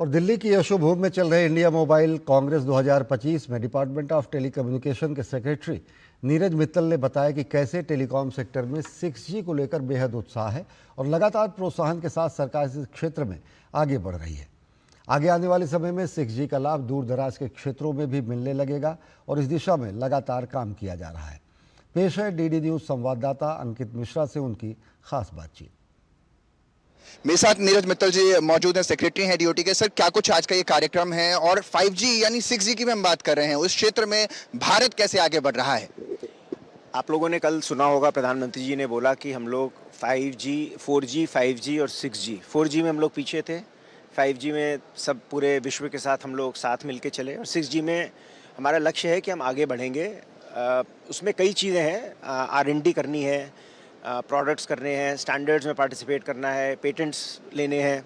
और दिल्ली की यशोभूमि में चल रहे इंडिया मोबाइल कांग्रेस 2025 में डिपार्टमेंट ऑफ टेलीकम्युनिकेशन के सेक्रेटरी नीरज मित्तल ने बताया कि कैसे टेलीकॉम सेक्टर में 6G को लेकर बेहद उत्साह है और लगातार प्रोत्साहन के साथ सरकार इस क्षेत्र में आगे बढ़ रही है। आगे आने वाले समय में 6G का लाभ दूर दराज के क्षेत्रों में भी मिलने लगेगा और इस दिशा में लगातार काम किया जा रहा है। पेश है डीडी न्यूज संवाददाता अंकित मिश्रा से उनकी खास बातचीत। मेरे साथ नीरज मित्तल जी मौजूद हैं, सेक्रेटरी हैं डीओटी के। सर, क्या कुछ आज का ये कार्यक्रम है और 5G यानी 6G की भी हम बात कर रहे हैं, उस क्षेत्र में भारत कैसे आगे बढ़ रहा है? आप लोगों ने कल सुना होगा, प्रधानमंत्री जी ने बोला कि हम लोग 5G, 4G, 5G और 6G। 4G में हम लोग पीछे थे, 5G में सब पूरे विश्व के साथ हम लोग साथ मिलके चले और 6G में हमारा लक्ष्य है कि हम आगे बढ़ेंगे। उसमें कई चीज़ें हैं, R&D करनी है, प्रोडक्ट्स करने हैं, स्टैंडर्ड्स में पार्टिसिपेट करना है, पेटेंट्स लेने हैं।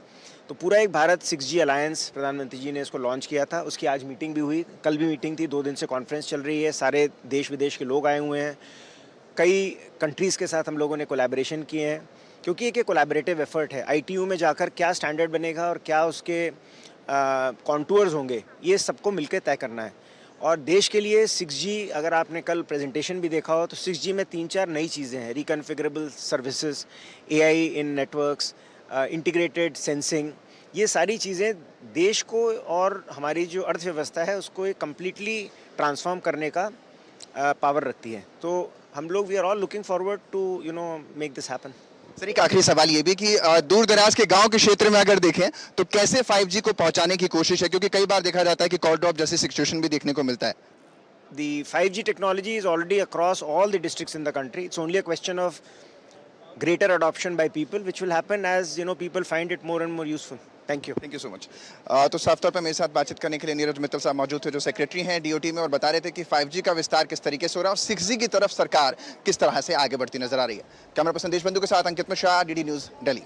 तो पूरा एक भारत 6G अलायंस प्रधानमंत्री जी ने इसको लॉन्च किया था। उसकी आज मीटिंग भी हुई, कल भी मीटिंग थी, 2 दिन से कॉन्फ्रेंस चल रही है। सारे देश विदेश के लोग आए हुए हैं, कई कंट्रीज़ के साथ हम लोगों ने कोलैबोरेशन किए हैं, क्योंकि एक कोलैबोरेटिव एफर्ट है। ITU में जाकर क्या स्टैंडर्ड बनेगा और क्या उसके कॉन्टूर्स होंगे, ये सबको मिलकर तय करना है। और देश के लिए 6G, अगर आपने कल प्रेजेंटेशन भी देखा हो तो 6G में 3-4 नई चीज़ें हैं। रिकन्फिगरेबल सर्विसेज, AI इन नेटवर्क्स, इंटीग्रेटेड सेंसिंग, ये सारी चीज़ें देश को और हमारी जो अर्थव्यवस्था है उसको एक कम्प्लीटली ट्रांसफॉर्म करने का पावर रखती है। तो हम लोग we are all looking forward to make this happen. Sir, एक आखिरी सवाल ये भी कि दूर दराज के गांव के क्षेत्र में अगर देखें तो कैसे 5G को पहुंचाने की कोशिश है, क्योंकि कई बार देखा जाता है कि कॉल ड्रॉप जैसी सिचुएशन भी देखने को मिलता है। The 5G technology is already across all the districts in the country. It's only a question of greater adoption by people, which will happen as people find it more and more useful. Thank you. Thank you so much. तो साफ तौर पर मेरे साथ बातचीत करने के लिए नीरज मित्तल साहब मौजूद थे, जो सेक्रेटरी हैं डीओटी में, और बता रहे थे कि 5G का विस्तार किस तरीके से हो रहा है और 6G की तरफ सरकार किस तरह से आगे बढ़ती नजर आ रही है। कैमरा पर्सन देश बंधु के साथ अंकित मिश्रा, डीडी न्यूज, दिल्ली।